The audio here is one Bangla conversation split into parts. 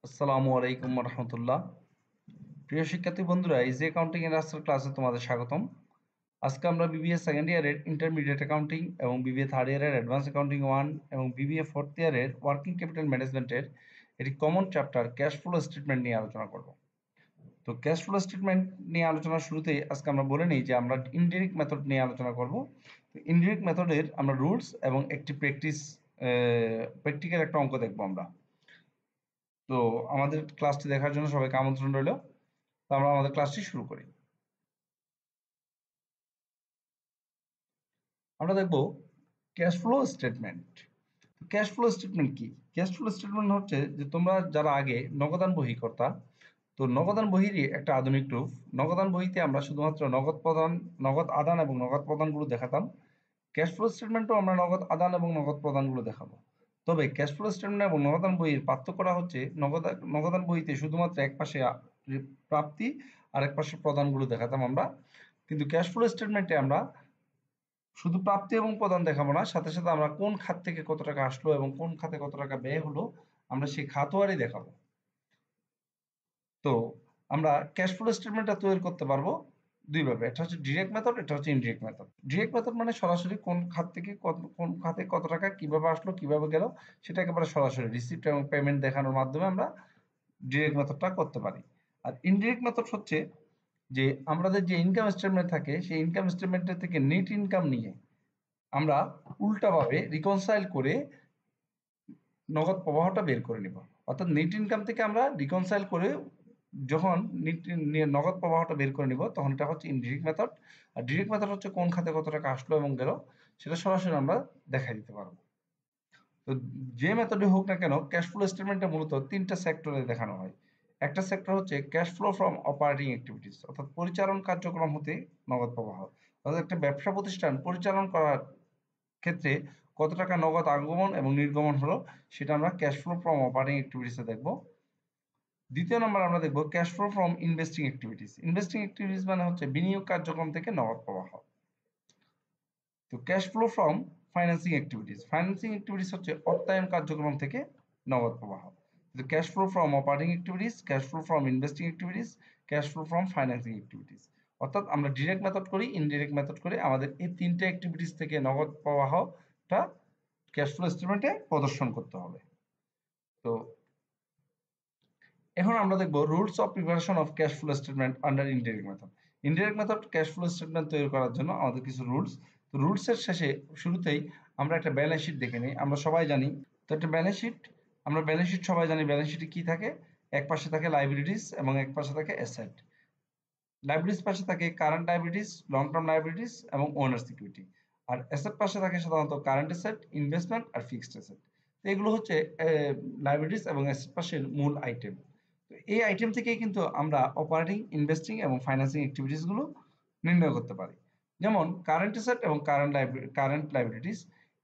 আসসালামু আলাইকুম রহমতুল্লাহ। প্রিয় শিক্ষার্থী বন্ধুরা, ইজি অ্যাকাউন্টিং এর আজকের ক্লাসে তোমাদের স্বাগতম। আজকে আমরা বিবিএ সেকেন্ড ইয়ারের ইন্টারমিডিয়েট অ্যাকাউন্টিং এবং বিবিএ থার্ড ইয়ারের অ্যাডভান্স অ্যাকাউন্টিং 1 এবং বিবিএ ফোর্থ ইয়ারের ওয়ার্কিং ক্যাপিটাল ম্যানেজমেন্টের একটি common chapter cash flow statement নিয়ে আলোচনা করব। তো ক্যাশ ফ্লো স্টেটমেন্ট নিয়ে আলোচনার শুরুতেই আজকে আমরা বলে নিই যে আমরা ইনডিরেক্ট মেথড নিয়ে আলোচনা করব। তো ইনডিরেক্ট মেথডের আমরা রুলস এবং একটি প্র্যাকটিক্যাল একটা অঙ্ক দেখবো আমরা। তো আমাদের ক্লাসটি দেখার জন্য সবাইকে আমন্ত্রণ রইল। তো আমরা আমাদের ক্লাসটি শুরু করি। আমরা দেখব cash flow statement. Cash flow statement কি? ক্যাশ ফ্লো স্টেটমেন্ট হচ্ছে যে তোমরা যারা আগে নগদান বহি করতা, তো নগদান বহিরই একটা আধুনিক রূপ। নগদান বহিতে আমরা শুধুমাত্র নগদ আদান এবং নগদ প্রদানগুলো দেখাতাম। ক্যাশ ফ্লো স্টেটমেন্টও আমরা নগদ আদান এবং নগদ প্রদানগুলো দেখাবো। তবে ক্যাশ ফ্লো স্টেটমেন্ট এবং নগদান বহির পার্থক্যটা হচ্ছে নগদান বহিতে শুধুমাত্র এক পাশে প্রাপ্তি আর এক পাশে প্রদানগুলো দেখাতাম আমরা, কিন্তু ক্যাশ ফ্লো স্টেটমেন্টে আমরা শুধু প্রাপ্তি এবং প্রদান দেখাবো না, সাথে সাথে আমরা কোন খাত থেকে কত টাকা আসলো এবং কোন খাতে কত টাকা ব্যয় হলো আমরা সেই খাতওয়ারি দেখাবো। তো আমরা ক্যাশ ফ্লো স্টেটমেন্টটা তৈরি করতে পারবো দুই ভাবে, এটা হচ্ছে ডিরেক্ট মেথড, এটা হচ্ছে ইনডিরেক্ট মেথড। ডিরেক্ট মেথড মানে সরাসরি কোন খাত থেকে কোন খাতে কত টাকা কিভাবে আসলো কিভাবে গেল সেটা একেবারে সরাসরি রিসিপ্ট এবং পেমেন্ট দেখানোর মাধ্যমে আমরা ডিরেক্ট মেথডটা করতে পারি। আর ইনডিরেক্ট মেথড হচ্ছে যে আমাদের যে ইনকাম স্টেটমেন্ট থাকে সেই ইনকাম স্টেটমেন্টের থেকে নেট ইনকাম নিয়ে আমরা উল্টাভাবে রিকনসাইল করে নগদ প্রবাহটা বের করে নিব। অর্থাৎ নেট ইনকাম থেকে আমরা রিকনসাইল করে যখন নগদ প্রবাহটা বের করে নিব তখন এটা হচ্ছে ইনডিরেক্ট মেথড। আর ডিরেক্ট মেথড হচ্ছে কোন খাতে কত টাকা আসলো এবং গেল সেটা সরাসরি আমরা দেখাই দিতে পারবো। তো যে মেথডে হোক না কেন ক্যাশ ফ্লো স্টেটমেন্টে মূলত তিনটা সেক্টরে দেখানো হয়। একটা সেক্টর হচ্ছে cash flow from operating activities, অর্থাৎ পরিচালন কার্যক্রম হতে নগদ প্রবাহ। অর্থাৎ একটা ব্যবসা প্রতিষ্ঠান পরিচালন করার ক্ষেত্রে কত টাকা নগদ আগমন এবং নির্গমন হলো সেটা আমরা ক্যাশ ফ্লো ফ্রম অপারেটিং অ্যাক্টিভিটিসে দেখব। দ্বিতীয় নম্বর আমরা দেখব cash flow from investing activities. Investing activities মানে হচ্ছে বিনিয়োগ কার্যক্রম থেকে নগদ প্রবাহ। তো cash flow from financing activities. Financing activities হচ্ছে অর্থায়ন কার্যক্রম থেকে নগদ প্রবাহ। তো cash flow from operating activities, cash flow from investing activities, cash flow from financing activities. অর্থাৎ আমরা ডিরেক্ট মেথড করি, ইনডিরেক্ট মেথড করে আমাদের এই তিনটে অ্যাক্টিভিটিস থেকে নগদ প্রবাহটা ক্যাশ ফ্লো স্টেটমেন্টে প্রদর্শন করতে হবে। তো এখন আমরা দেখব rules of preparation of cash flow statement under indirect method. Indirect method cash flow statement তৈরি করার জন্য আমাদের কিছু রুলস। তো রুলসের শেষে শুরুতেই আমরা একটা ব্যালেন্স শিট দেখে নিই। আমরা সবাই জানি তো একটা ব্যালেন্স শিট, আমরা ব্যালেন্স শিট সবাই জানি ব্যালেন্স শিটে কি থাকে। এক পাশে থাকে লাইবিলিটিস এবং এক পাশে থাকে অ্যাসেট। লাইবিলিটিস পাশে থাকে current liabilities, long term liabilities এবং ওনার সিকিউরিটি। আর অ্যাসেট পাশে থাকে সাধারণত কারেন্ট অ্যাসেট, ইনভেস্টমেন্ট আর ফিক্সড অ্যাসেট। তো এগুলো হচ্ছে লাইবিলিটিস এবং অ্যাসেট পাশের মূল আইটেম। তো এই আইটেম থেকেই কিন্তু আমরা অপারেটিং, ইনভেস্টিং এবং ফাইন্যান্সিং অ্যাক্টিভিটিস গুলো নির্ণয় করতে পারি। যেমন কারেন্ট অ্যাসেট এবং কারেন্ট লাইবিলিটিস,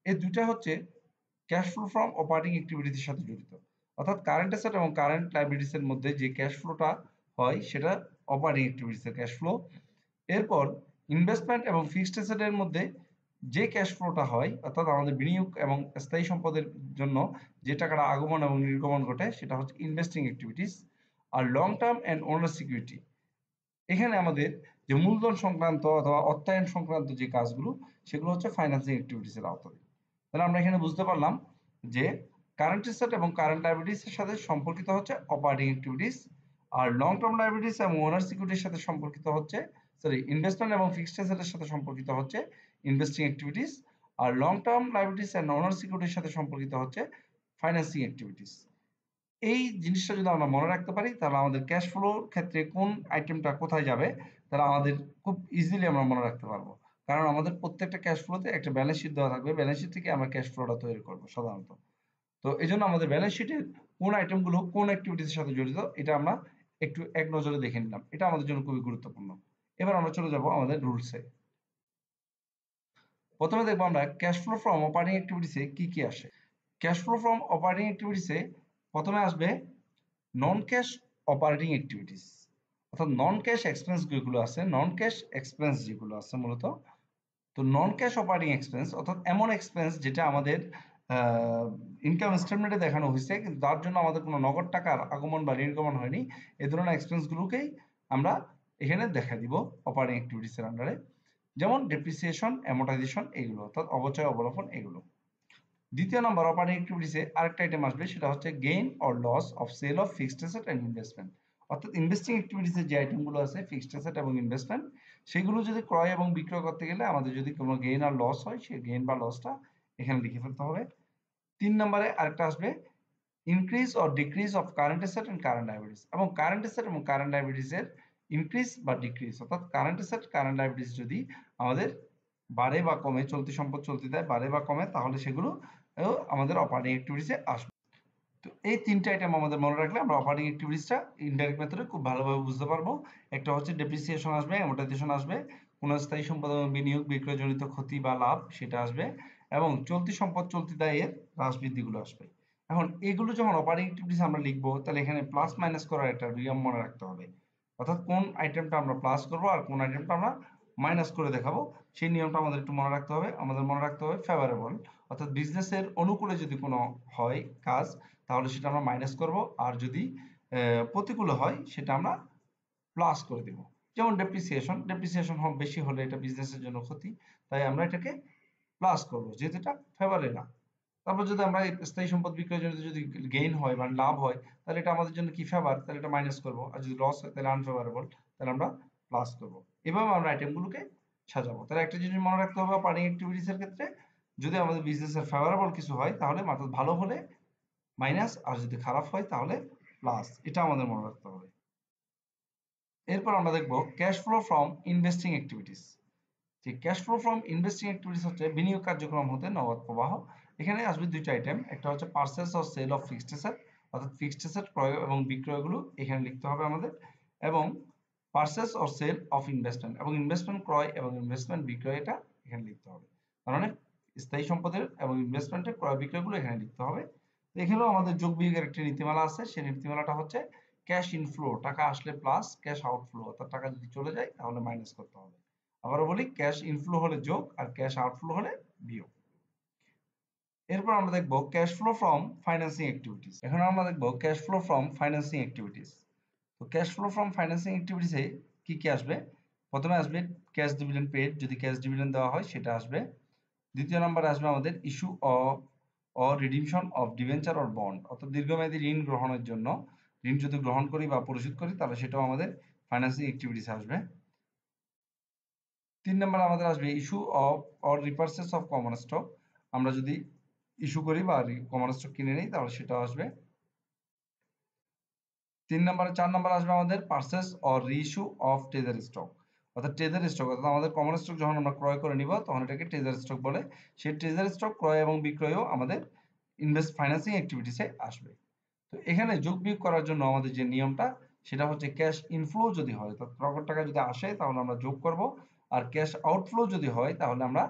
এই দুইটা হচ্ছে ক্যাশ ফ্লো ফ্রম অপারেটিং অ্যাক্টিভিটির সাথে জড়িত। অর্থাৎ কারেন্ট অ্যাসেট এবং কারেন্ট লাইবিলিটিস এর মধ্যে যে ক্যাশ ফ্লোটা হয় সেটা অপারেটিং অ্যাক্টিভিটিস এর ক্যাশ ফ্লো। এরপর ইনভেস্টমেন্ট এবং ফিক্সড অ্যাসেট এর মধ্যে যে ক্যাশ ফ্লোটা হয় অর্থাৎ আমাদের বিনিয়োগ এবং স্থায়ী সম্পদের জন্য যে টাকাটা আগমন এবং নির্গমন ঘটে সেটা হচ্ছে ইনভেস্টিং অ্যাক্টিভিটিস। আর long term and owner security, এখানে আমাদের যে মূলধন সংক্রান্ত অথবা অর্থায়ন সংক্রান্ত যে কাজগুলো সেগুলো হচ্ছে ফাইন্যান্সিং অ্যাক্টিভিটিস এর আওতায়। তাহলে আমরা এখানে বুঝতে পারলাম যে কারেন্ট অ্যাসেট এবং কারেন্ট লায়াবিলিটিস এর সাথে সম্পর্কিত হচ্ছে অপারেটিং অ্যাক্টিভিটিস, আর লং টার্ম লায়াবিলিটিস এবং ওনার সিকিউরিটির সাথে সম্পর্কিত হচ্ছে ইনভেস্টমেন্ট এবং ফিক্সড অ্যাসেটের সাথে সম্পর্কিত হচ্ছে ইনভেস্টিং অ্যাক্টিভিটিস, আর long term liabilities and owner সিকিউরিটির সাথে সম্পর্কিত হচ্ছে ফাইন্যান্সিং অ্যাক্টিভিটিস। এই জিনিসটা যদি আমরা মনে রাখতে পারি তাহলে আমাদের ক্যাশ ফ্লোর ক্ষেত্রে কোন আইটেমটা কোথায় যাবে তাহলে আমাদের খুব ইজিলি আমরা মনে রাখতে পারবো। কারণ আমাদের প্রত্যেকটা ক্যাশ ফ্লোতে একটা ব্যালেন্স শিট দেওয়া থাকবে, ব্যালেন্স শিট থেকে আমরা ক্যাশ ফ্লোটা তৈরি করবো সাধারণত। তো এই জন্য আমাদের ব্যালেন্স শিটের কোন আইটেমগুলো কোন অ্যাক্টিভিটির সাথে জড়িত এটা আমরা একটু এক নজরে দেখে নিলাম, এটা আমাদের জন্য খুবই গুরুত্বপূর্ণ। এবার আমরা চলে যাব আমাদের রুলসে। প্রথমে দেখবো আমরা ক্যাশ ফ্লো ফ্রম অপারেটিং অ্যাক্টিভিটিসে কি কি আসে। ক্যাশ ফ্লো ফ্রম অপারেটিং অ্যাক্টিভিটিসে প্রথমে আসবে নন ক্যাশ অপারেটিং অ্যাক্টিভিটিস, অর্থাৎ নন ক্যাশ এক্সপেন্স যেগুলো আছে, নন ক্যাশ এক্সপেন্স যেগুলো আছে মূলত। তো নন ক্যাশ অপারেটিং এক্সপেন্স অর্থাৎ এমন এক্সপেন্স যেটা আমাদের ইনকাম স্টেটমেন্টে দেখানো হয়েছে, কিন্তু তার জন্য আমাদের কোনো নগদ টাকার আগমন বা নির্গমন হয়নি। এই ধরনের এক্সপেন্স গুলোকেই আমরা এখানে দেখা দিব অপারেটিং অ্যাক্টিভিটিস এর আন্ডারে, যেমন ডেপ্রিসিয়েশন, অ্যামোর্টাইজেশন, এগুলো অর্থাৎ অবচয়, অবলোপন, এগুলো। দ্বিতীয় নম্বর অপারেটিং অ্যাক্টিভিটিসে আরেকটা আইটেম আসবে, সেটা হচ্ছে gain or loss of sale of fixed asset and investment. অর্থাৎ ইনভেস্টিং অ্যাক্টিভিটিসে যে আইটেমগুলো আছে, ফিক্সড অ্যাসেট এবং ইনভেস্টমেন্ট, সেগুলো যদি ক্রয় এবং বিক্রয় করতে গেলে আমাদের যদি কোনো গেইন আর লস হয়, সেই গেইন বা লসটা এখানে লিখে ফেলতে হবে। 3 নম্বরে আরেকটা আসবে increase or decrease of current asset and current liabilities, এবং কারেন্ট অ্যাসেট এবং কারেন্ট লায়াবিলিটিস এর ইনক্রিজ বা ডিক্রিজ, অর্থাৎ কারেন্ট অ্যাসেট, কারেন্ট লায়াবিলিটিস যদি আমাদের বাড়ে বা কমে, চলতি সম্পদ চলতি দায় বাড়ে বা কমে, তাহলে সেগুলো আমাদের অপারেটিং অ্যাক্টিভিটিসে আসবে। তো এই তিনটা আইটেম আমাদের মনে রাখলে আমরা অপারেটিং অ্যাক্টিভিটিসটা ইনডাইরেক্ট মেথডে খুব ভালোভাবে বুঝতে পারবো। একটা হচ্ছে ডেপ্রিসিয়েশন আসবে, অ্যামোর্টাইজেশন আসবে, কোন স্থায়ী সম্পদ এবং বিনিয়োগ বিক্রয়জনিত ক্ষতি বা লাভ সেটা আসবে, এবং চলতি সম্পদ চলতি দায়ের হ্রাস বৃদ্ধিগুলো আসবে। এখন এগুলো যখন অপারেটিং অ্যাক্টিভিটিস আমরা লিখবো, তাহলে এখানে প্লাস মাইনাস করার একটা নিয়ম মনে রাখতে হবে। অর্থাৎ কোন আইটেমটা আমরা প্লাস করব আর কোন আইটেমটা আমরা মাইনাস করে দেখাবো, সেই নিয়মটা আমাদের একটু মনে রাখতে হবে। আমাদের মনে রাখতে হবে ফেভারেবল, অর্থাৎ বিজনেসের অনুকূলে যদি কোনো হয় কাজ, তাহলে সেটা আমরা মাইনাস করব, আর যদি প্রতিকূলে হয় সেটা আমরা প্লাস করে দেব। যেমন ডেপ্রিসিয়েশন, ডেপ্রিসিয়েশন বেশি হলে এটা বিজনেসের জন্য ক্ষতি, তাই আমরা এটাকে প্লাস করব, যেহেতু এটা ফেভারে না। তারপর যদি আমরা স্থায়ী সম্পদ বিক্রয়ের জন্য যদি গেইন হয় বা লাভ হয়, তাহলে এটা আমাদের জন্য কি ফেভার, তাহলে এটা মাইনাস করব, আর যদি লস হয় তাহলে আনফেভারেবল, তাহলে আমরা প্লাস করব। এভাবে আমরা আইটেমগুলোকে সাজাবো। তাহলে একটা জিনিস মনে রাখতে হবে অপারেটিং অ্যাক্টিভিটিস এর ক্ষেত্রে, যদি আমাদের বিজনেসের ফেভারেবল কিছু হয় তাহলে অর্থাৎ ভালো হলে মাইনাস, আর যদি খারাপ হয় তাহলে প্লাস, এটা আমাদের মনে রাখতে হবে। এরপর আমরা দেখব cash flow from investing activities. যে cash flow from investing activities হচ্ছে বিনিয়োগ কার্যক্রম হতে নগদ প্রবাহ। এখানে আসবে দুইটা আইটেম, একটা হচ্ছে purchase or sale of fixed asset, অর্থাৎ ফিক্সড অ্যাসেট ক্রয় এবং বিক্রয়গুলো এখানে লিখতে হবে আমাদের, এবং purchase or sale of investment, এবং ইনভেস্টমেন্ট ক্রয় এবং ইনভেস্টমেন্ট বিক্রয় এটা এখানে লিখতে হবে। তার মানে স্থায়ী সম্পদের এবং ইনভেস্টমেন্টের ক্রয় বিক্রয়গুলো এখানে লিখতে হবে। তো এখানেও আমাদের যোগ বিয়োগের একটি নীতিমালা আছে, সেই নীতিমালাটা হচ্ছে ক্যাশ ইনফ্লো, টাকা আসলে প্লাস, ক্যাশ আউটফ্লো অর্থাৎ টাকা যদি চলে যায় তাহলে মাইনাস করতে হবে। আবারও বলি, ক্যাশ ইনফ্লো হলে যোগ আর ক্যাশ আউটফ্লো হলে বিয়োগ। এরপর আমরা দেখব cash flow from financing activities. এখন আমরা দেখব cash flow from financing activities. তো ক্যাশ ফ্লো ফ্রম ফাইন্যান্সিং অ্যাক্টিভিটিসে কি কি আসবে? প্রথমে আসবে ক্যাশ ডিভিডেন্ড পেড, যদি ক্যাশ ডিভিডেন্ড দেওয়া হয় সেটা আসবে। দ্বিতীয় নম্বরে আসবে আমাদের issue or redemption of debenture or bond, অর্থাৎ দীর্ঘমেয়াদী ঋণ গ্রহণের জন্য, ঋণ যদি গ্রহণ করি বা পরিশোধ করি তাহলে সেটাও আমাদের ফাইন্যান্সিং অ্যাক্টিভিটিস আসবে। 3 নম্বরে আমাদের আসবে issue of or repurchase of common stock, আমরা যদি ইস্যু করি বা কমন স্টক কিনে নিই তাহলে সেটাও আসবে। 4 নম্বরে আসবে আমাদের purchase or reissue of treasury stock, অর্থাৎ ট্রেজারি স্টক, অর্থাৎ আমাদের কমন স্টক যখন আমরা ক্রয় করে নিব তখন এটাকে ট্রেজারি স্টক বলে। সেই ট্রেজারি স্টক ক্রয় এবং বিক্রয়ও আমাদের ফাইন্যান্সিং অ্যাক্টিভিটিসে আসবে। তো এখানে যোগ বিয়োগ করার জন্য আমাদের যে নিয়মটা, সেটা হচ্ছে ক্যাশ ইনফ্লো যদি হয়, অর্থাৎ নগদ টাকা যদি আসে তাহলে আমরা যোগ করব, আর ক্যাশ আউটফ্লো যদি হয় তাহলে আমরা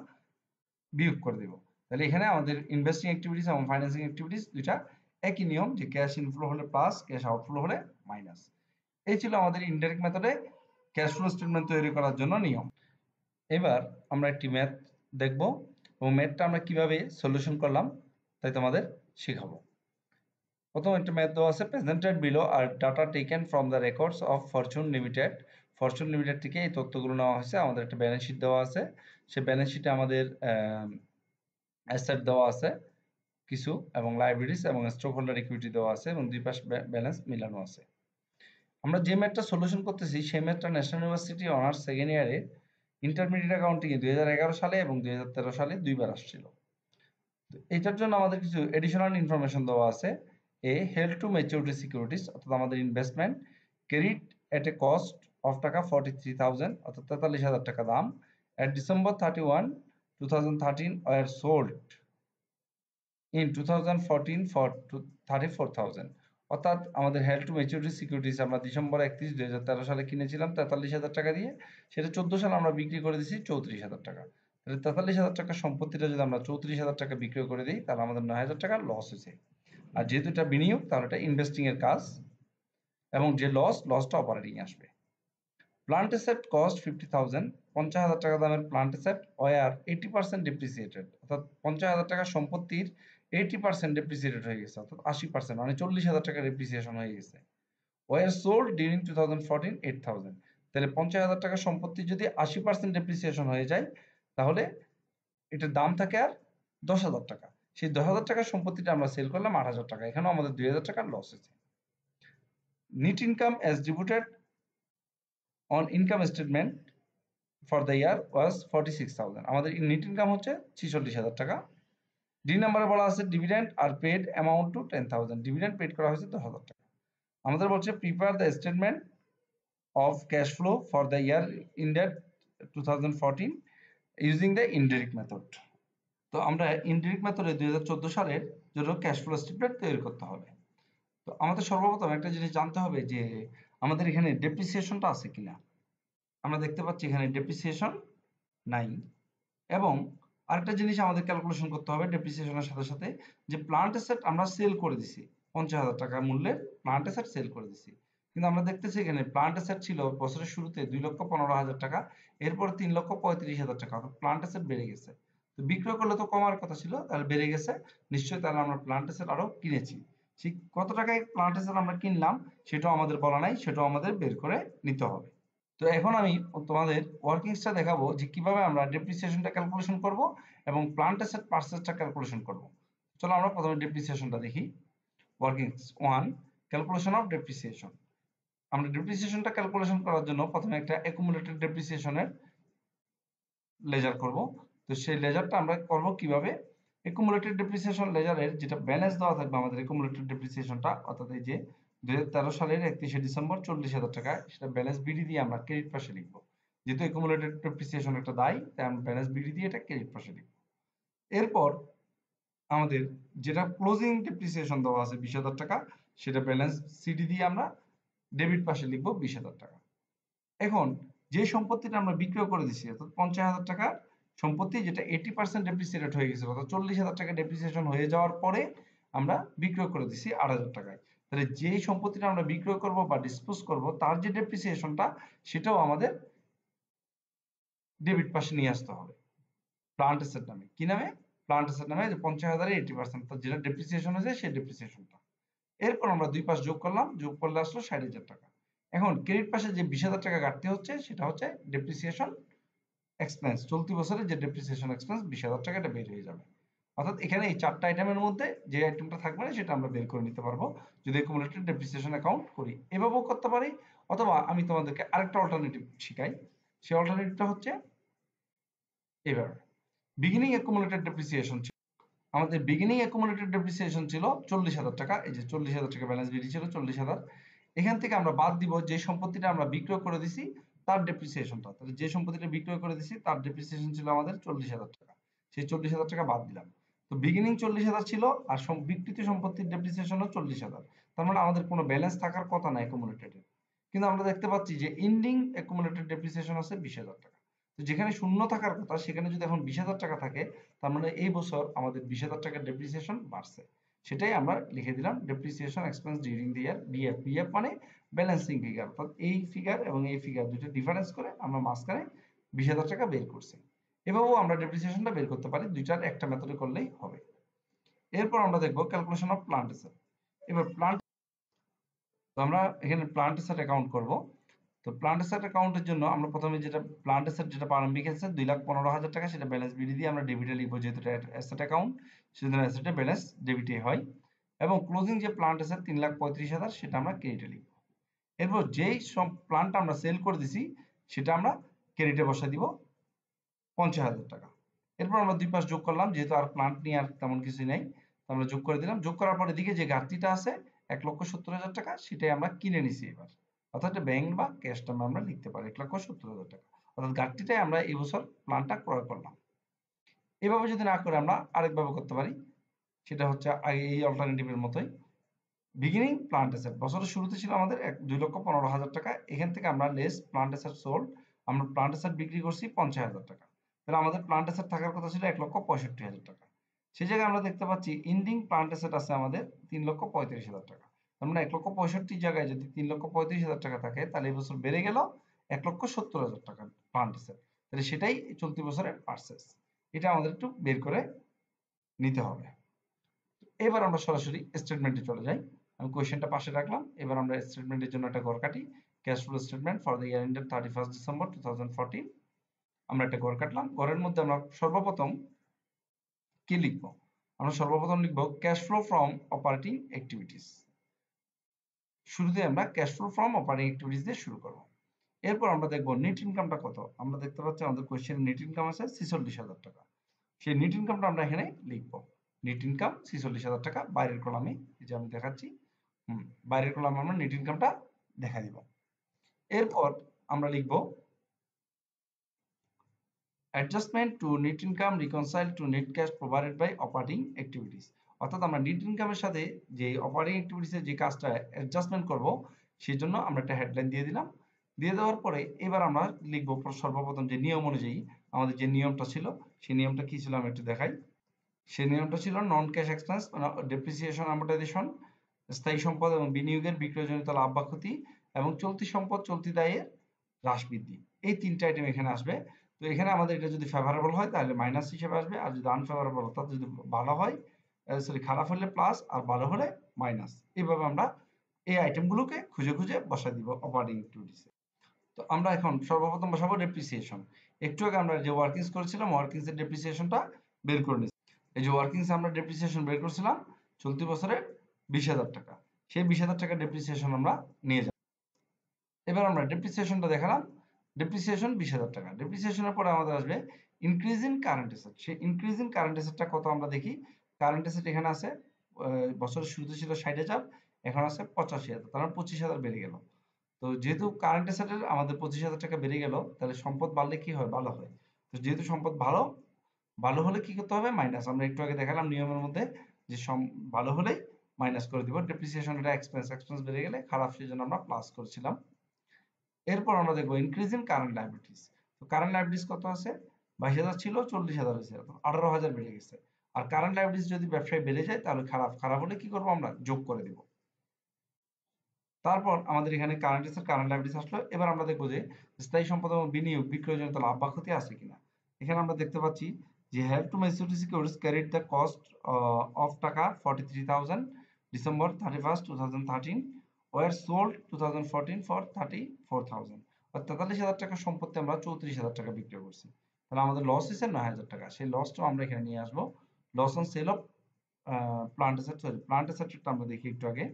বিয়োগ করে দেব। তাহলে এখানে আমাদের ইনভেস্টিং অ্যাক্টিভিটিস এবং ফাইন্যান্সিং অ্যাক্টিভিটিস দুইটা একই নিয়ম, যে ক্যাশ ইনফ্লো হলে প্লাস, ক্যাশ আউটফ্লো হলে মাইনাস। এই ছিল আমাদের ইনডাইরেক্ট মেথডে ক্যাশ ফ্লো স্টেটমেন্ট তৈরি করার জন্য নিয়ম। এবার আমরা একটি ম্যাথ দেখব, এবং ম্যাথটা আমরা কিভাবে সলিউশন করলাম তাই তোমাদের শেখাবো। প্রথম একটা ম্যাথ দেওয়া আছে, presented below are data taken from the records of Fortune Limited. Fortune Limited থেকে এই তথ্যগুলো নেওয়া হয়েছে, আমাদের একটা ব্যালেন্স শিট দেওয়া আছে, সেই ব্যালেন্স শিটে আমাদের অ্যাসেট দেওয়া আছে কিছু, এবং লাইবিলিটিস এবং স্টক হোল্ডার ইকুইটি দেওয়া আছে, এবং দুই পাশ ব্যালেন্স মিলানো আছে। আমরা যে ম্যাথটা সলিউশন করতেছি সেই ম্যাথটা ন্যাশনাল ইউনিভার্সিটি অনার্স সেকেন্ড ইয়ারে ইন্টারমিডিয়েট অ্যাকাউন্টিং এ 2011 সালে এবং 2013 সালে দুইবার আসছিল। তো এটার জন্য আমাদের কিছু এডিশনাল ইনফরমেশন দেওয়া আছে। হেল্ড টু ম্যাচুরিটি সিকিউরিটিজ, অর্থাৎ আমাদের investment credit at A cost of টাকা 43,000, অর্থাৎ 43,000 টাকা দাম, at December 31, 2013 were sold in 2014 for 34,000। অর্থাৎ আমাদের হেল্ড টু ম্যাচুরিটি সিকিউরিটিজ আমরা ডিসেম্বর 31, 2013 সালে কিনেছিলাম 43,000 টাকা দিয়ে, সেটা 14 সালে আমরা বিক্রি করে দিয়েছি 34,000 টাকা। তাহলে 43,000 টাকার সম্পত্তিটা যদি আমরা 34,000 টাকা বিক্রি করে দিই তাহলে আমাদের 9,000 টাকা লস হয়েছে। আর যেহেতু এটা বিনিয়োগ তাহলে এটা ইনভেস্টিং এর কাজ, এবং যে লসটা অপারেটিং আসবে। প্লান্ট অ্যাসেট কস্ট 50,000, 50,000 টাকা দামের প্লান্ট অ্যাসেট ওয়ার 80% ডিপ্রিসিয়েটেড, অর্থাৎ 50,000 টাকার সম্পত্তির 80% ডেপ্রিসিয়েটেড হয়ে গেছে, অর্থাৎ 80%, মানে 40,000 টাকা ডেপ্রিসিয়েশন হয়ে গেছে। ওয়ার সোল্ড ডিউরিং 2014 8,000, তাহলে 50,000 টাকার সম্পত্তি যদি 80% ডেপ্রিসিয়েশন হয়ে যায়, তাহলে এটার দাম থাকে আর 10,000 টাকা। সেই 10,000 টাকার সম্পত্তিটা আমরা সেল করলাম 8,000 টাকা, এখানেও আমাদের 2,000 টাকার লস হয়েছে। Net income as deputed on income statement for the year was 46,000, আমাদের নেট ইনকাম হচ্ছে 46,000 টাকা। ডি নাম্বারে বলা আছে dividend are paid amount to 10,000, dividend paid করা হয়েছে 10,000 টাকা। আমাদের বলছে prepare the statement of cash flow for the year ended 2014 using the indirect method. তো আমরা ইনডিরেক্ট মেথডে 2014 সালের জন্য ক্যাশ ফ্লো স্টেটমেন্ট তৈরি করতে হবে। তো আমাদের সর্বপ্রথম একটা জিনিস জানতে হবে যে আমাদের এখানে ডেপ্রিসিয়েশনটা আছে কিনা। আমরা দেখতে পাচ্ছি এখানে ডেপ্রিসিয়েশন নাই, এবং আরেকটা জিনিস আমাদের ক্যালকুলেশন করতে হবে ডেপ্রিসিয়েশনের সাথে সাথে, যে প্লান্ট অ্যাসেট আমরা সেল করে দিছি 50,000 টাকা মূল্যের প্লান্ট অ্যাসেট সেল করে দিছি, কিন্তু আমরা দেখতেছি এখানে প্লান্ট অ্যাসেট ছিল বছরের শুরুতে 2,15,000 টাকা, এরপর 3,35,000 টাকা, অর্থাৎ প্লান্ট অ্যাসেট বেড়ে গেছে। তো বিক্রয় করলে তো কমার কথা ছিল, তাহলে বেড়ে গেছে নিশ্চয়ই, তাহলে আমরা প্লান্ট অ্যাসেট আরো কিনেছি। ঠিক কত টাকায় প্লান্ট অ্যাসেট আমরা কিনলাম সেটাও আমাদের বলা নাই, সেটাও আমাদের বের করে নিতে হবে। তো এখন আমি তোমাদের ওয়ার্কিংসটা দেখাবো যে কিভাবে আমরা ডেপ্রিসিয়েশনটা ক্যালকুলেশন করব এবং প্লান্ট অ্যাসেট পারচেজটা ক্যালকুলেশন করব। চলো আমরা প্রথমে ডেপ্রিসিয়েশনটা দেখি। Workings 1, calculation of depreciation. আমরা ডেপ্রিসিয়েশনটা ক্যালকুলেশন করার জন্য প্রথমে একটা অ্যাকুমুলেটেড ডেপ্রিসিয়েশনের লেজার করব। তো সেই লেজারটা আমরা করব কিভাবে, অ্যাকুমুলেটেড ডেপ্রিসিয়েশন লেজারের যেটা ব্যালেন্স দেওয়া থাকবে আমাদের অ্যাকুমুলেটেড ডেপ্রিসিয়েশনটা, অর্থাৎ এই যে 2013 সালের 31শে ডিসেম্বর 40,000 টাকা, সেটা ব্যালেন্স বিডি দিয়ে আমরা ক্রেডিট পাশে লিখব। যেহেতু অ্যাকুমুলেটেড ডেপ্রিসিয়েশন একটা দায়, তাই আমরা ব্যালেন্স বিডি দিয়ে এটা ক্রেডিট পাশে লিখব। এরপর আমাদের যেটা ক্লোজিং ডেপ্রিসিয়েশন দেওয়া আছে 20,000 টাকা, সেটা ব্যালেন্স সিডি দিয়ে আমরা ডেবিট পাশে লিখব 20,000 টাকা। এখন যে সম্পত্তিটা আমরা বিক্রয় করে দিচ্ছি, অর্থাৎ 50,000 টাকার সম্পত্তি যেটা 80% ডেপ্রিসিয়েটেড হয়ে গেছে, অর্থাৎ 40,000 টাকা ডেপ্রিসিয়েশন হয়ে যাওয়ার পরে আমরা বিক্রয় করে দিচ্ছি 8,000 টাকায়, তাহলে যেই সম্পত্তিটা আমরা বিক্রয় করব বা ডিসপোজ করব তার যে ডেপ্রিসিয়েশনটা সেটাও আমাদের ডেবিট পাশে নিয়ে আসতে হবে প্লান্ট অ্যাসেট নামে। কি নামে? প্লান্ট অ্যাসেট নামে, যে 50,000 এর 80%, যেটা ডেপ্রিসিয়েশন হয়েছে সেই ডেপ্রিসিয়েশনটা। এরপর আমরা দুই পাশ যোগ করলাম, যোগ করলে আসলো 60,000 টাকা। এখন ক্রেডিট পাশে যে 20,000 টাকা ঘাটতি হচ্ছে সেটা হচ্ছে ডেপ্রিসিয়েশন এক্সপেন্স, চলতি বছরে যে ডেপ্রিসিয়েশন এক্সপেন্স 20,000 টাকা, এটা বের হয়ে যাবে। অর্থাৎ এখানে এই চারটা আইটেমের মধ্যে যে আইটেমটা থাকবে না সেটা আমরা বের করে নিতে পারবো যদি অ্যাকুমুলেটেড ডেপ্রিসিয়েশন অ্যাকাউন্ট করি। এভাবেও করতে পারি, অথবা আমি তোমাদেরকে আরেকটা অল্টারনেটিভ শিখাই। সেই অল্টারনেটিভটা হচ্ছে এবার বিগিনিং অ্যাকুমুলেটেড ডেপ্রিসিয়েশন ছিল আমাদের, বিগিনিং অ্যাকুমুলেটেড ডেপ্রিসিয়েশন ছিল 40,000 টাকা, এই যে 40,000 টাকা ব্যালেন্স বিডি ছিল 40,000। এখান থেকে আমরা বাদ দিব যে সম্পত্তিটা আমরা বিক্রয় করে দিছি তার ডেপ্রিসিয়েশনটা, তাহলে যে সম্পত্তিটা বিক্রয় করে দিছি তার ডেপ্রিসিয়েশন ছিল আমাদের 40,000 টাকা, সেই 40,000 টাকা বাদ দিলাম। তো বিগিনিং 40,000 ছিল, আর বিক্রিত সম্পত্তির ডেপ্রিসিয়েশন 40,000, তার মানে আমাদের কোনো ব্যালেন্স থাকার কথা না অ্যাকুমুলেটেড। কিন্তু আমরা দেখতে পাচ্ছি যে এন্ডিং অ্যাকুমুলেটেড ডেপ্রিসিয়েশন আছে 20,000 টাকা। তো যেখানে শূন্য থাকার কথা সেখানে যদি এখন 20,000 টাকা থাকে, তার মানে এই বছর আমাদের 20,000 টাকার ডেপ্রিসিয়েশন বাড়ছে। সেটাই আমরা লিখে দিলাম depreciation expense during the year, BF. BF মানে ব্যালেন্সিং ফিগার, অর্থাৎ এই ফিগার এবং এই ফিগার দুটো ডিফারেন্স করে আমরা মাঝখানে 20,000 টাকা বের করছি। এভাবেও আমরা ডেপ্রিসিয়েশনটা বের করতে পারি, দুইটার একটা মেথডে করলেই হবে। এরপর আমরা দেখব ক্যালকুলেশন অফ প্লান্ট অ্যাসেট। এবার প্লান্ট, তো আমরা এখানে প্লান্ট অ্যাসেট অ্যাকাউন্ট করব। তো প্লান্ট অ্যাসেট অ্যাকাউন্টের জন্য আমরা প্রথমে যেটা প্লান্ট অ্যাসেট যেটা প্রারম্ভিক অ্যাসেট 2,15,000 টাকা, সেটা ব্যালেন্স বিডি দিয়ে আমরা ডেবিটে লিখবো, যেহেতু এটা অ্যাসেট অ্যাকাউন্ট সেজন্য অ্যাসেটে ব্যালেন্স ডেবিটে হয়। এবং ক্লোজিং যে প্লান্ট অ্যাসেট 3,35,000 সেটা আমরা ক্রেডিটে লিখবো। এরপর যেই সব প্লান্ট আমরা সেল করে দিছি সেটা আমরা ক্রেডিটে বসাই দিব 50,000 টাকা। এরপর আমরা দুই পাশ যোগ করলাম, যেহেতু আর প্লান্ট নিয়ে আর তেমন কিছু নেই, তো আমরা যোগ করে দিলাম। যোগ করার পর এদিকে যে ঘাটতিটা আছে 1,70,000 টাকা, সেটাই আমরা কিনে নিছি এবার, অর্থাৎ ব্যাংক বা ক্যাশ টার্মে আমরা লিখতে পারি 1,70,000 টাকা, অর্থাৎ ঘাটতিটাই আমরা এই বছর প্লান্টটা ক্রয় করলাম। এভাবে যদি না করে আমরা আরেকভাবে করতে পারি, সেটা হচ্ছে এই অল্টারনেটিভের মতোই। বিগিনিং প্লান্ট অ্যাসেট বছরের শুরুতে ছিল আমাদের 2,15,000 টাকা, এখান থেকে আমরা লেস প্লান্ট অ্যাসেট সোল্ড, আমরা প্লান্ট অ্যাসেট বিক্রি করছি 50,000 টাকা, তাহলে আমাদের প্লান্ট অ্যাসেট থাকার কথা ছিল 1,65,000 টাকা। সেই জায়গায় আমরা দেখতে পাচ্ছি ইন্ডিং প্লান্ট অ্যাসেট আছে আমাদের 3,35,000 টাকা, তার মানে 1,65,000 জায়গায় যদি 3,35,000 টাকা থাকে, তাহলে এই বছর বেড়ে গেল 1,70,000 টাকা প্লান্ট অ্যাসেট, তাহলে সেটাই চলতি বছরের পারচেস। এটা আমাদের একটু বের করে নিতে হবে। এবার আমরা সরাসরি স্টেটমেন্টে চলে যাই। আমি কোয়েশ্চেনটা পাশে রাখলাম। এবার আমরা স্টেটমেন্টের জন্য একটা ঘর কাটি। Cash flow statement for the year ended 31st December 2014। আমরা একটা ঘর কাটলাম। ঘরের মধ্যে আমরা সর্বপ্রথম কি লিখব? আমরা সর্বপ্রথম লিখব cash flow from operating activities. শুরুতে আমরা cash flow from operating activities দিয়ে শুরু করব। এরপর আমরা দেখব নেট ইনকামটা কত। আমরা দেখতে পাচ্ছি আমাদের কোয়েশ্চেনে নেট ইনকাম আছে 46,000 টাকা। সেই নেট ইনকামটা আমরা এখানে লিখব। নেট ইনকাম 46,000 টাকা বাইরের কলামে, এই যে আমি দেখাচ্ছি, বাইরের কলামে আমরা নেট ইনকামটা দেখা দিব। এরপর আমরা লিখব adjustment to net income reconcile to net cash provided by operating activities. অর্থাৎ আমরা নেট ইনকামের সাথে যে অপারেটিং অ্যাক্টিভিটিসের যে কাজটা অ্যাডজাস্টমেন্ট করব, সেই জন্য আমরা একটা হেডলাইন দিয়ে দিলাম। দিয়ে দেওয়ার পরে এবার আমরা লিখব সর্বপ্রথম যে নিয়ম অনুযায়ী আমাদের যে নিয়মটা ছিল, সেই নিয়মটা কি ছিল আমি একটু দেখাই। সেই নিয়মটা ছিল নন ক্যাশ এক্সপেন্স, ডেপ্রিসিয়েশন, অ্যামোর্টাইজেশন, স্থায়ী সম্পদ এবং বিনিয়োগের বিক্রয়জনিত লাভ বা ক্ষতি, এবং চলতি সম্পদ চলতি দায়ের হ্রাস বৃদ্ধি। এই তিনটা আইটেম এখানে আসবে। তো এখানে আমাদের এটা যদি ফেভারেবল হয় তাহলে মাইনাস হিসেবে আসবে, আর যদি আনফেভারেবল অর্থাৎ যদি ভালো হয়, সরি খারাপ হলে প্লাস আর ভালো হলে মাইনাস। এইভাবে আমরা এই আইটেমগুলোকে খুঁজে খুঁজে বসাই দিব অপারেটিং অ্যাক্টিভিটিসে। তো আমরা এখন সর্বপ্রথম বসাবো ডেপ্রিসিয়েশন। একটু আগে আমরা যে ওয়ার্কিংস করেছিলাম, ওয়ার্কিংস এর ডেপ্রিসিয়েশনটা বের করে নিচ্ছি। এই যে ওয়ার্কিংস আমরা ডেপ্রিসিয়েশন বের করছিলাম চলতি বছরে 20,000 টাকা। সেই 20,000 টাকা ডেপ্রিসিয়েশন আমরা নিয়ে যাব। এবার আমরা ডেপ্রিসিয়েশনটা দেখালাম। ডেপ্রিসিয়েশন 20,000 টাকা। ডেপ্রিসিয়েশনের পরে আমাদের আসবে ইনক্রিজ ইন কারেন্ট অ্যাসেট। সেই ইনক্রিজ ইন কারেন্ট অ্যাসেটটা কত আমরা দেখি। কারেন্ট অ্যাসেট এখানে আছে, বছরের শুরুতে ছিল 60,000, এখন আছে 85,000, তার মানে 25,000 বেড়ে গেল। তো যেহেতু কারেন্ট অ্যাসেটের আমাদের 25,000 টাকা বেড়ে গেল, তাহলে সম্পদ বাড়লে কি হয়? ভালো হয়। তো যেহেতু সম্পদ ভালো, ভালো হলে কি করতে হবে? মাইনাস। আমরা একটু আগে দেখালাম নিয়মের মধ্যে যে ভালো হলেই মাইনাস করে দিব। ডেপ্রিসিয়েশন এটা এক্সপেন্স, এক্সপেন্স বেড়ে গেলে খারাপ, সেই জন্য আমরা প্লাস করেছিলাম। এরপর আমরা দেখবো ইনক্রিজ ইন কারেন্ট লায়াবিলিটিস। তো কারেন্ট লায়াবিলিটিস কত আছে? 22,000 ছিল, 40,000 হয়েছে, 18,000 বেড়ে গেছে। আর কারেন্ট লায়াবিলিটিস যদি ব্যবসায় বেড়ে যায় তাহলে খারাপ, খারাপ হলে কি করব? আমরা যোগ করে দিব। তারপর আমাদের এখানে কারেন্ট অ্যাসেট, কারেন্ট লায়াবিলিটিস আসলো। এবার আমরা দেখবো যে স্থায়ী সম্পদ এবং বিনিয়োগ বিক্রয়জনিত লাভ বা ক্ষতি আছে কিনা। এখানে আমরা দেখতে পাচ্ছি যে have to maturity securities carried the cost of টাকা 43,000 December 31st 2013 war sold 2014 for 34,000। অর্থাৎ 43,000 টাকার সম্পত্তি আমরা 34,000 টাকা বিক্রি করছি। তাহলে আমাদের লস হয়েছে 9,000 টাকা। সেই লসটাও আমরা এখানে নিয়ে আসবো। Loss on sale of plant asset, sorry plant অ্যাসেটটা আমরা দেখি একটু আগে।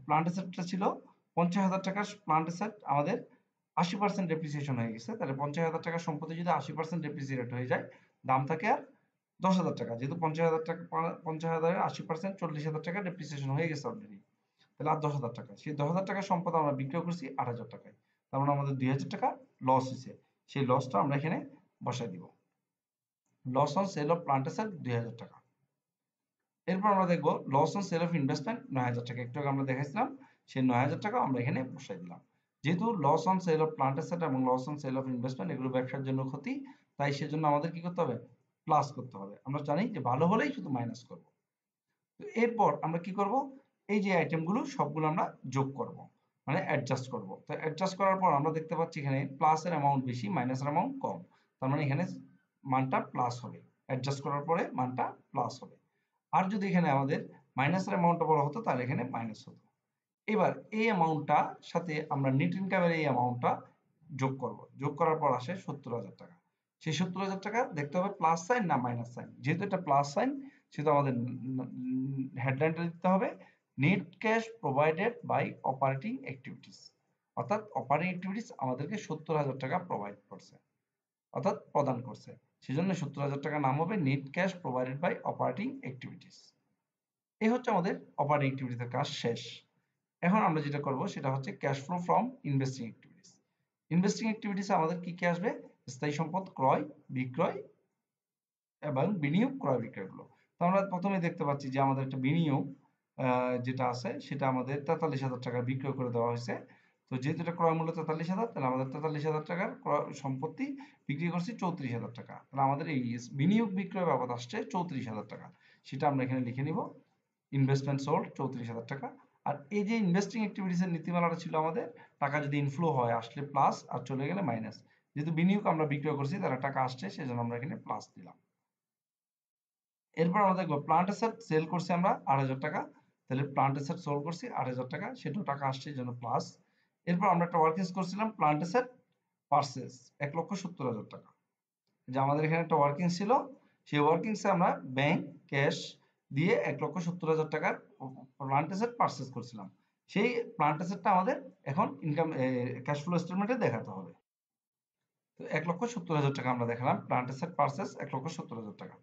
প্লান্ট অ্যাসেটটা ছিল 50,000 টাকার প্লান্ট অ্যাসেট, আমাদের 80% ডেপ্রিসিয়েশন হয়ে গেছে। তাহলে 50,000 টাকার সম্পত্তি যদি 80% ডেপ্রিসিয়েট হয়ে যায়, দাম থাকে আর 10,000 টাকা। যেহেতু 50,000 টাকা, 50,000 এর 80% 40,000 টাকা ডেপ্রিসিয়েশন হয়ে গেছে অলরেডি। তাহলে আর 10,000 টাকা। সেই 10,000 টাকার সম্পদ আমরা বিক্রয় করছি 8,000 টাকায়। তার মানে আমাদের 2,000 টাকা লস হয়েছে। সেই লসটা আমরা এখানে বসাই দিব। Loss on sale of plant asset 2,000 টাকা। এরপর আমরা দেখবো loss on sale of investment 9,000 টাকা। একটু আগে আমরা দেখাইছিলাম, সেই 9,000 টাকা আমরা এখানে বসাই দিলাম। যেহেতু loss on sale of plant asset এবং loss on sale of investment এগুলো ব্যবসার জন্য ক্ষতি, তাই সেজন্য আমাদের কি করতে হবে? প্লাস করতে হবে। আমরা জানি যে ভালো হলেই শুধু মাইনাস করব। তো এরপর আমরা কি করব? এই যে আইটেমগুলো সবগুলো আমরা যোগ করব, মানে অ্যাডজাস্ট করব। তো অ্যাডজাস্ট করার পর আমরা দেখতে পাচ্ছি এখানে প্লাসের অ্যামাউন্ট বেশি, মাইনাসের অ্যামাউন্ট কম। তার মানে এখানে মানটা প্লাস হবে, অ্যাডজাস্ট করার পরে মানটা প্লাস হবে। আর যদি এখানে আমাদের মাইনাসের অ্যামাউন্টটা বড় হতো তাহলে এখানে মাইনাস হতো। এবার এই অ্যামাউন্টটা সাথে আমরা নেট ইনকামের এই অ্যামাউন্টটা যোগ করব। যোগ করার পর আসে 70,000 টাকা। সেই 70,000 টাকা দেখতে হবে প্লাস সাইন না মাইনাস সাইন। যেহেতু এটা প্লাস সাইন, সেহেতু আমাদের হেডলাইনটা দিতে হবে net cash provided by operating activities. অর্থাৎ অপারেটিং অ্যাক্টিভিটিস আমাদেরকে 70,000 টাকা প্রোভাইড করছে, অর্থাৎ প্রদান করছে। সেজন্য 70,000 টাকা নাম হবে net cash provided by operating activities. এই হচ্ছে আমাদের অপারেটিং অ্যাক্টিভিটিসের কাজ শেষ। এখন আমরা যেটা করব সেটা হচ্ছে cash flow from investing activities. Investing অ্যাক্টিভিটিসে আমাদের কি কি আসবে? স্থায়ী সম্পদ ক্রয়, বিক্রয় এবং বিনিয়োগ, ক্রয় বিক্রয়গুলো। তো আমরা প্রথমে দেখতে পাচ্ছি যে আমাদের একটা বিনিয়োগ যেটা আছে সেটা আমাদের 43,000 টাকা বিক্রয় করে দেওয়া হয়েছে। তো যেহেতু এটা ক্রয় মূল্য 43,000, তাহলে আমাদের 43,000 টাকার সম্পত্তি বিক্রি করছি 34,000 টাকা। তাহলে আমাদের এই বিনিয়োগ বিক্রয় বাবদ আসছে 34,000 টাকা। সেটা আমরা এখানে লিখে নিব, ইনভেস্টমেন্ট সোল্ড 34,000 টাকা। আর এই যে ইনভেস্টিং অ্যাক্টিভিটিস এর নীতিমালাটা ছিল আমাদের, টাকা যদি ইনফ্লো হয় আসলে প্লাস আর চলে গেলে মাইনাস। যেহেতু বিনিয়োগ আমরা বিক্রয় করছি তারা টাকা আসছে, সেজন্য আমরা এখানে প্লাস দিলাম। এরপর আমরা দেখবো প্লান্ট অ্যাসেট সেল করছি আমরা 8,000 টাকা, তাহলে প্লান্ট অ্যাসেট সেল করছি 8,000 টাকা, সেটাও টাকা আসছে এই জন্য প্লাস। এরপর আমরা একটা ওয়ার্কিংস করছিলাম প্লান্ট অ্যাসেট পারচেজ 1,70,000 টাকা, যে আমাদের এখানে একটা ওয়ার্কিংস ছিল, সেই ওয়ার্কিংসে আমরা ব্যাংক ক্যাশ দিয়ে 1,70,000 টাকার প্লান্ট অ্যাসেট পারচেজ করছিলাম। সেই প্লান্ট অ্যাসেটটা আমাদের এখন ইনকাম ক্যাশ ফ্লো স্টেটমেন্টে দেখাতে হবে। তো 1,70,000 টাকা আমরা দেখালাম প্লান্ট অ্যাসেট পারচেজ 1,70,000 টাকা।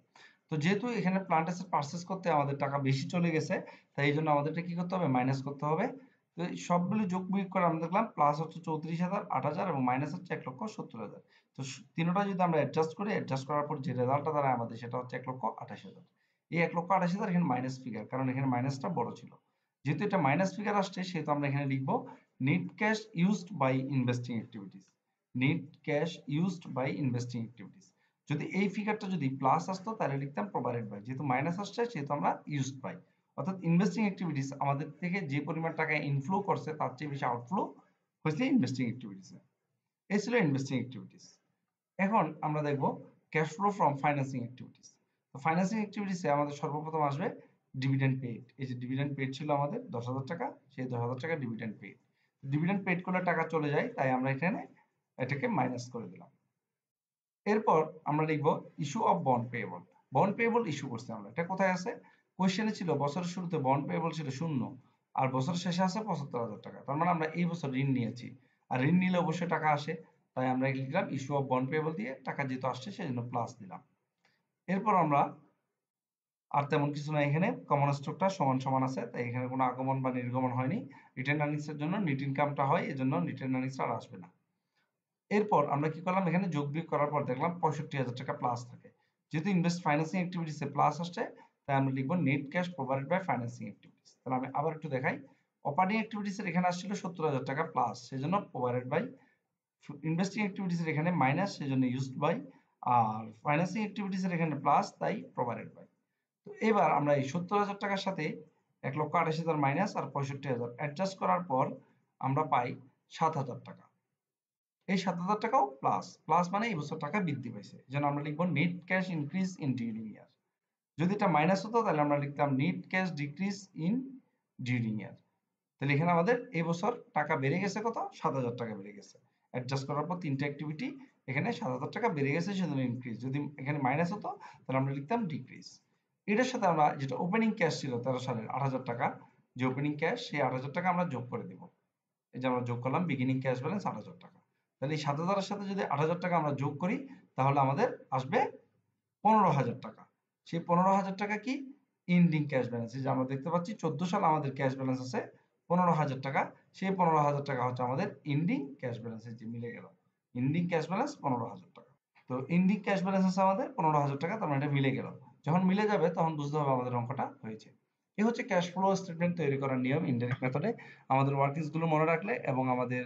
তো যেহেতু এখানে প্লান্ট অ্যাসেট পারচেজ করতে আমাদের টাকা বেশি চলে গেছে, তাই এই জন্য আমাদেরটা কি করতে হবে, মাইনাস করতে হবে। তো এই সবগুলো যোগ বিয়োগ করে আমরা দেখলাম প্লাস হচ্ছে 34,000, 8,000 এবং মাইনাস হচ্ছে 1,70,000। তো তিনটা যদি আমরা অ্যাডজাস্ট করি, অ্যাডজাস্ট করার পর যে রেজাল্টটা দাঁড়ায় আমাদের সেটা হচ্ছে 1,28,000। এই 1,28,000 এখানে মাইনাস ফিগার, কারণ এখানে মাইনাসটা বড় ছিল। যেহেতু এটা মাইনাস ফিগার আসছে, সেহেতু আমরা এখানে লিখবো net cash used by investing activities. Net cash used by investing activities. যদি এই ফিগারটা যদি প্লাস আসতো তাহলে লিখতাম প্রোভাইডেড বাই, যেহেতু মাইনাস আসছে সেহেতু আমরা ইউজড বাই। অর্থাৎ ইনভেস্টিং অ্যাক্টিভিটিস আমাদের থেকে যে পরিমাণ টাকা ইনফ্লো করছে তার চেয়ে বেশি আউটফ্লো হয়েছে ইনভেস্টিং অ্যাক্টিভিটিসে। এই ছিল ইনভেস্টিং অ্যাক্টিভিটিস। এখন আমরা দেখব cash flow from financing activities. তো ফাইন্যান্সিং অ্যাক্টিভিটিসে আমাদের সর্বপ্রথম আসবে ডিভিডেন্ড পেইড। এই যে ডিভিডেন্ড পেইড ছিল আমাদের 10,000 টাকা, সেই 10,000 টাকা ডিভিডেন্ড পেইড। ডিভিডেন্ড পেইড করলে টাকা চলে যায়, তাই আমরা এখানে এটাকে মাইনাস করে দিলাম। এরপর আমরা লিখব issue of bond payable. Bond payable issue করছি আমরা, এটা কোথায় আছে, কোশ্চেনে ছিল বছরের শুরুতে বন্ড পেয়েবল ছিল 0 আর বছরের শেষে আছে 75,000 টাকা, তার মানে আমরা এই বছর ঋণ নিয়েছি, আর ঋণ নিলে অবশ্যই টাকা আসে, তাই আমরা লিখলাম ইস্যু অফ বন্ড পেয়েবল দিয়ে টাকা যেহেতু আসছে সেজন্য প্লাস দিলাম। এরপর আমরা আর তেমন কিছু না, এখানে কমন স্টকটা সমান সমান আছে, তাই এখানে কোনো আগমন বা নির্গমন হয়নি। রিটেন আর্নিংস এর জন্য নেট ইনকামটা হয়, এজন্য রিটেন আর্নিংস আর আসবে না। এরপর আমরা কি করলাম, এখানে যোগ বিয়োগ করার পর দেখলাম 65,000 টাকা প্লাস থাকে। যেহেতু ইনভেস্ট ফাইন্যান্সিং অ্যাক্টিভিটিসে প্লাস আসছে, তাই আমরা লিখব net cash provided by financing activities. তাহলে আমি আবার একটু দেখাই, অপারেটিং অ্যাক্টিভিটিসের এখানে আসছিল 70,000 টাকা প্লাস, সেজন্য প্রোভাইডেড বাই। ইনভেস্টিং অ্যাক্টিভিটিসের এখানে মাইনাস, সেজন্য ইউজড বাই। আর ফাইন্যান্সিং অ্যাক্টিভিটিসের এখানে প্লাস, তাই প্রোভাইডেড বাই। তো এবার আমরা এই 70,000 টাকার সাথে 1,28,000 মাইনাস আর 65,000 অ্যাডজাস্ট করার পর আমরা পাই 7,000 টাকা। এই 7,000 টাকাও প্লাস, প্লাস মানে এই বছর টাকা বৃদ্ধি পাইছে, যেন আমরা লিখবো net cash increase in during year. যদি এটা মাইনাস হতো তাহলে আমরা লিখতাম net cash decrease in during year. তাহলে এখানে আমাদের এই বছর টাকা বেড়ে গেছে কত, 7,000 টাকা বেড়ে গেছে। অ্যাডজাস্ট করার পর তিনটা অ্যাক্টিভিটি, এখানে 7,000 টাকা বেড়ে গেছে সেজন্য ইনক্রিজ। যদি এখানে মাইনাস হতো তাহলে আমরা লিখতাম ডিক্রিজ। এটার সাথে আমরা যেটা ওপেনিং ক্যাশ ছিল 13 সালের 8,000 টাকা, যে ওপেনিং ক্যাশ, সেই 8,000 টাকা আমরা যোগ করে দিব। এই যে আমরা যোগ করলাম বিগিনিং ক্যাশ ব্যালেন্স 8,000 টাকা। তাহলে এই 7,000 এর সাথে যদি 8,000 টাকা আমরা যোগ করি তাহলে আমাদের আসবে 15,000 টাকা। সেই 15,000 টাকা কি, এন্ডিং ক্যাশ ব্যালেন্স। এই যে আমরা দেখতে পাচ্ছি 14 সাল আমাদের ক্যাশ ব্যালেন্স আছে 15,000 টাকা, সেই 15,000 টাকা হচ্ছে আমাদের এন্ডিং ক্যাশ ব্যালেন্স। এই যে মিলে গেল, এন্ডিং ক্যাশ ব্যালেন্স 15,000 টাকা। তো এন্ডিং ক্যাশ ব্যালেন্স আছে আমাদের 15,000 টাকা, তার মানে এটা মিলে গেল। যখন মিলে যাবে তখন বুঝতে হবে আমাদের অঙ্কটা হয়েছে। এই হচ্ছে ক্যাশ ফ্লো স্টেটমেন্ট তৈরি করার নিয়ম ইনডাইরেক্ট মেথডে। আমাদের ওয়ার্কিংস গুলো মনে রাখলে এবং আমাদের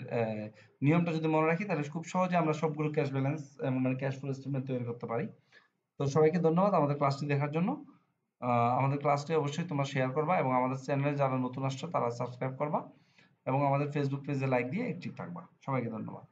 নিয়মটা যদি মনে রাখি তাহলে খুব সহজে আমরা সবগুলো ক্যাশ ব্যালেন্স মানে ক্যাশ ফ্লো স্টেটমেন্ট তৈরি করতে পারি। তো সবাইকে ধন্যবাদ আমাদের ক্লাসটি দেখার জন্য। আমাদের ক্লাসটি অবশ্যই তোমরা শেয়ার করবা এবং আমাদের চ্যানেলে যারা নতুন আসছো তারা সাবস্ক্রাইব করবা এবং আমাদের ফেসবুক পেজে লাইক দিয়ে অ্যাক্টিভ থাকবা। সবাইকে ধন্যবাদ।